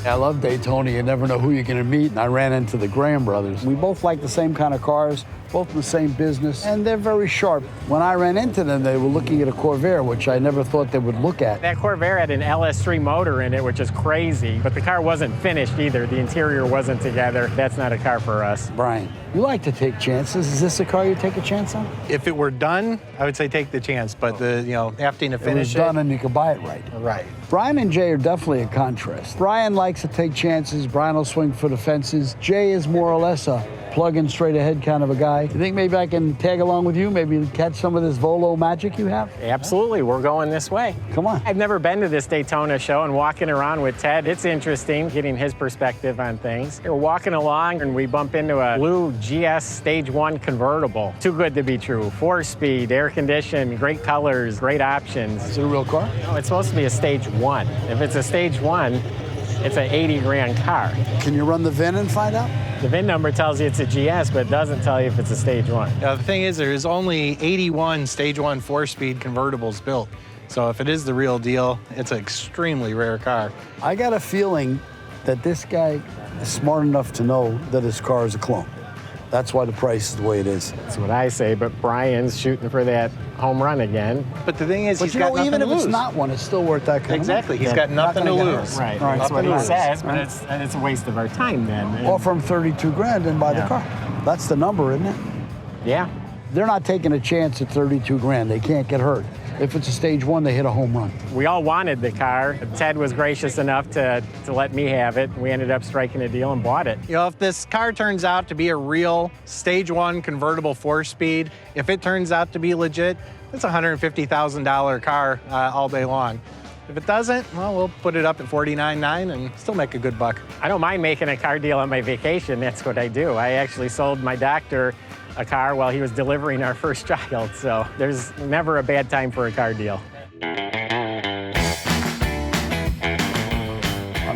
I love Daytona. You never know who you're going to meet. And I ran into the Graham brothers. We both like the same kind of cars, both in the same business, and they're very sharp. When I ran into them, they were looking at a Corvair, which I never thought they would look at. That Corvair had an LS3 motor in it, which is crazy, but the car wasn't finished either. The interior wasn't together. That's not a car for us. Brian, you like to take chances. Is this a car you take a chance on? If it were done, I would say take the chance, but having to finish it was done and you could buy it right. Right. Brian and Jay are definitely a contrast. Brian likes to take chances. Brian will swing for the fences. Jay is more or less a plug-in straight-ahead kind of a guy. You think maybe I can tag along with you? Maybe catch some of this Volo magic you have? Absolutely. We're going this way. Come on. I've never been to this Daytona show, and walking around with Ted, it's interesting getting his perspective on things. We're walking along, and we bump into a blue GS Stage 1 convertible. Too good to be true. 4-speed, air-conditioned, great colors, great options. Is it a real car? No, it's supposed to be a Stage 1. If it's a Stage 1, it's an 80 grand car. Can you run the VIN and find out? The VIN number tells you it's a GS, but it doesn't tell you if it's a Stage 1. The thing is, there's only 81 Stage 1 4-speed convertibles built. So if it is the real deal, it's an extremely rare car. I got a feeling that this guy is smart enough to know that his car is a clone. That's why the price is the way it is. That's what I say, but Brian's shooting for that home run again. But the thing is, but he's got nothing even to if lose. it's not one, it's still worth that kind Exactly. of money. He's got nothing to lose. Right. All right, That's what he nothing to says, lose. but it's a waste of our time then. Offer him 32 grand and buy the car. That's the number, isn't it? Yeah. They're not taking a chance at 32 grand. They can't get hurt. If it's a Stage 1, they hit a home run. We all wanted the car. Ted was gracious enough to let me have it. We ended up striking a deal and bought it. If this car turns out to be a real Stage 1 convertible 4-speed, if it turns out to be legit, it's a $150,000 car all day long. If it doesn't, well, we'll put it up at $49,900 and still make a good buck. I don't mind making a car deal on my vacation. That's what I do. I actually sold my doctor a car while he was delivering our first child, so there's never a bad time for a car deal. I'm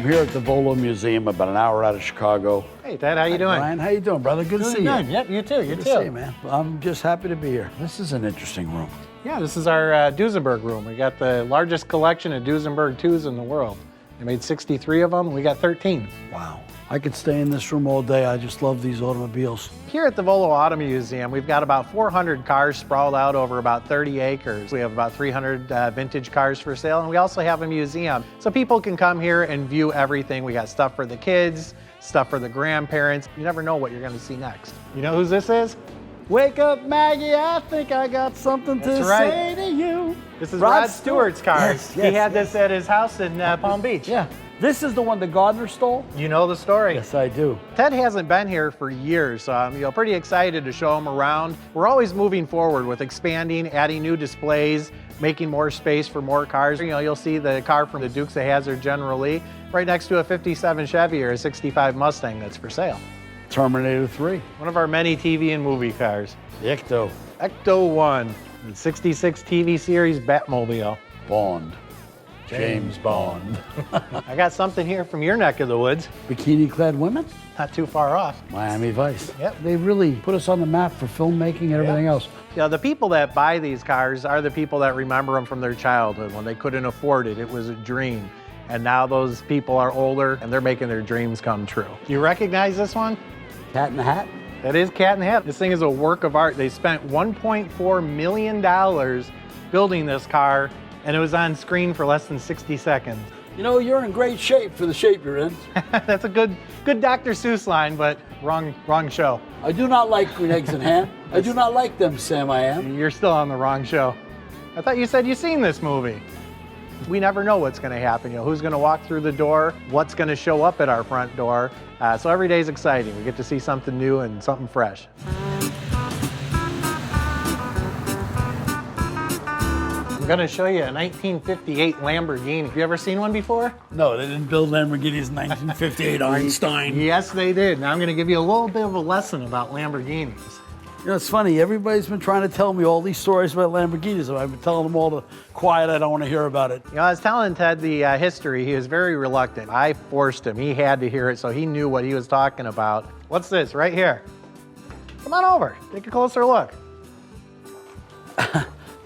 here at the Volo Museum, about an hour out of Chicago. Hey, Ted, how you doing? Brian, how you doing, brother? Good to see you. Good. Yep, you too. You Good too. to see you, man. I'm just happy to be here. This is an interesting room. Yeah, this is our Duesenberg room. We got the largest collection of Duesenberg 2s in the world. They made 63 of them. We got 13. Wow. I could stay in this room all day. I just love these automobiles. Here at the Volo Auto Museum, we've got about 400 cars sprawled out over about 30 acres. We have about 300 vintage cars for sale, and we also have a museum. So people can come here and view everything. We got stuff for the kids, stuff for the grandparents. You never know what you're gonna see next. You know who this is? Wake up, Maggie, I think I got something to say to you. This is Rod Stewart's car. Yes, yes, he had this at his house in Palm Beach. Yeah. This is the one the Gardner stole? You know the story. Yes, I do. Ted hasn't been here for years, so I'm pretty excited to show him around. We're always moving forward with expanding, adding new displays, making more space for more cars. You'll see the car from the Dukes of Hazzard General Lee right next to a 57 Chevy or a 65 Mustang that's for sale. Terminator 3. One of our many TV and movie cars. The Ecto. Ecto 1, the 66 TV series Batmobile. Bond. James Bond. I got something here from your neck of the woods. Bikini-clad women? Not too far off. Miami Vice. Yep. They really put us on the map for filmmaking and everything else. The people that buy these cars are the people that remember them from their childhood when they couldn't afford it. It was a dream. And now those people are older and they're making their dreams come true. Do you recognize this one? Cat in the Hat? That is Cat in the Hat. This thing is a work of art. They spent $1.4 million building this car, and it was on screen for less than 60 seconds. You know, you're in great shape for the shape you're in. That's a good Dr. Seuss line, but wrong show. I do not like green eggs and ham. I do not like them, Sam I am. You're still on the wrong show. I thought you said you've seen this movie. We never know what's going to happen. Who's going to walk through the door, what's going to show up at our front door. So every day is exciting. We get to see something new and something fresh. I'm going to show you a 1958 Lamborghini. Have you ever seen one before? No, they didn't build Lamborghinis in 1958, Einstein. Yes, they did. Now I'm going to give you a little bit of a lesson about Lamborghinis. You know, it's funny. Everybody's been trying to tell me all these stories about Lamborghinis, and I've been telling them all to quiet. I don't want to hear about it. I was telling Ted the history. He was very reluctant. I forced him. He had to hear it, so he knew what he was talking about. What's this right here? Come on over. Take a closer look.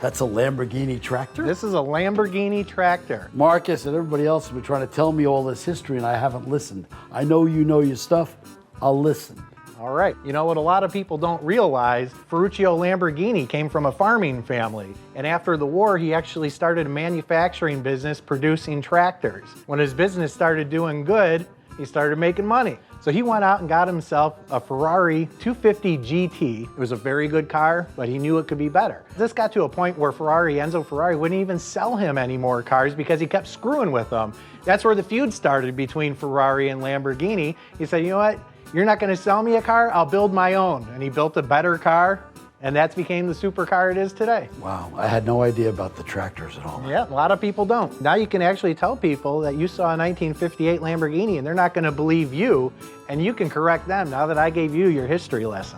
That's a Lamborghini tractor? This is a Lamborghini tractor. Marcus and everybody else have been trying to tell me all this history and I haven't listened. I know you know your stuff. I'll listen. All right, you know what a lot of people don't realize, Ferruccio Lamborghini came from a farming family. And after the war, he actually started a manufacturing business producing tractors. When his business started doing good, he started making money. So he went out and got himself a Ferrari 250 GT. It was a very good car, but he knew it could be better. This got to a point where Enzo Ferrari wouldn't even sell him any more cars because he kept screwing with them. That's where the feud started between Ferrari and Lamborghini. He said, you know what? You're not gonna sell me a car, I'll build my own. And he built a better car, and that's became the supercar it is today. Wow, I had no idea about the tractors at all. Yeah, a lot of people don't. Now you can actually tell people that you saw a 1958 Lamborghini and they're not gonna believe you, and you can correct them now that I gave you your history lesson.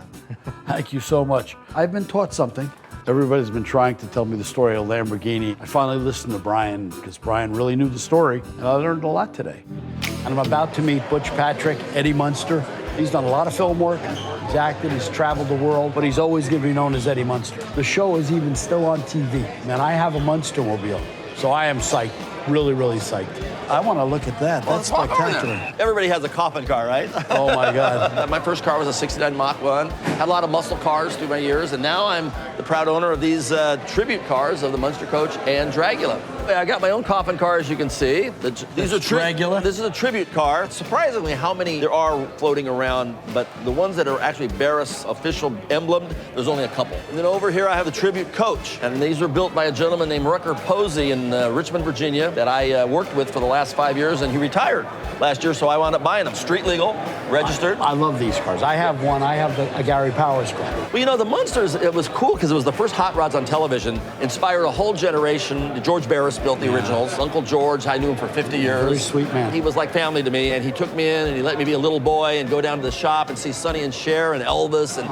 Thank you so much. I've been taught something. Everybody's been trying to tell me the story of Lamborghini. I finally listened to Brian because Brian really knew the story, and I learned a lot today. And I'm about to meet Butch Patrick, Eddie Munster. He's done a lot of film work. He's acted, he's traveled the world, but he's always going to be known as Eddie Munster. The show is even still on TV. Man, I have a Munstermobile, so I am psyched. Really, really psyched. I want to look at that. That's spectacular. Everybody has a coffin car, right? Oh my God. My first car was a 69 Mach 1. Had a lot of muscle cars through my years, and now I'm the proud owner of these tribute cars of the Munster Coach and Dragula. I got my own coffin car, as you can see. These are Dragula? This is a tribute car. Surprisingly, how many there are floating around, but the ones that are actually Barris official emblemed, there's only a couple. And then over here, I have the tribute coach, and these were built by a gentleman named Rucker Posey in Richmond, Virginia, that I worked with for the last 5 years, and he retired last year, so I wound up buying them. Street legal, registered. I love these cars. I have one. I have a Gary Powers car. Well, you know, the Munsters, it was cool because it was the first hot rods on television, inspired a whole generation. George Barris built the originals. Uncle George, I knew him for 50 years. Very sweet man. He was like family to me, and he took me in and he let me be a little boy and go down to the shop and see Sonny and Cher and Elvis and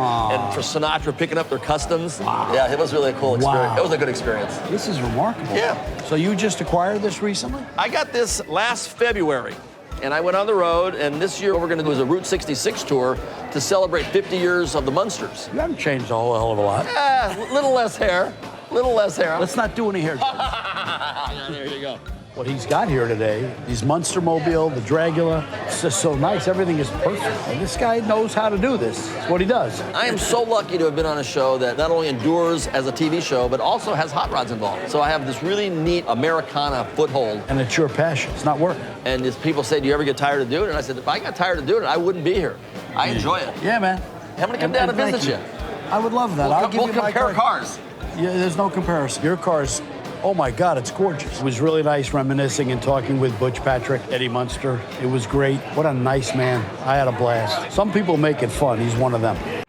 for Sinatra picking up their customs. Wow. Yeah, it was really a cool experience. Wow. It was a good experience. This is remarkable. Yeah. So you just acquired this recently? I got this last February, and I went on the road, and this year what we're going to do is a Route 66 tour to celebrate 50 years of the Munsters. You haven't changed a whole hell of a lot. Little less hair. Little less hair. Let's not do any hair. Yeah, there you go. What he's got here today, these Munstermobile, the Dragula, it's just so nice. Everything is perfect. And this guy knows how to do this. It's what he does. I am so lucky to have been on a show that not only endures as a TV show, but also has hot rods involved. So I have this really neat Americana foothold. And it's your passion. It's not work. And as people say, do you ever get tired of doing it? And I said, if I got tired of doing it, I wouldn't be here. I enjoy it. Yeah, man. I'm going to come down and visit you. I would love that. I'll give We'll you my compare car. cars. Yeah, there's no comparison. Your car's, oh my God, it's gorgeous. It was really nice reminiscing and talking with Butch Patrick, Eddie Munster. It was great. What a nice man. I had a blast. Some people make it fun. He's one of them.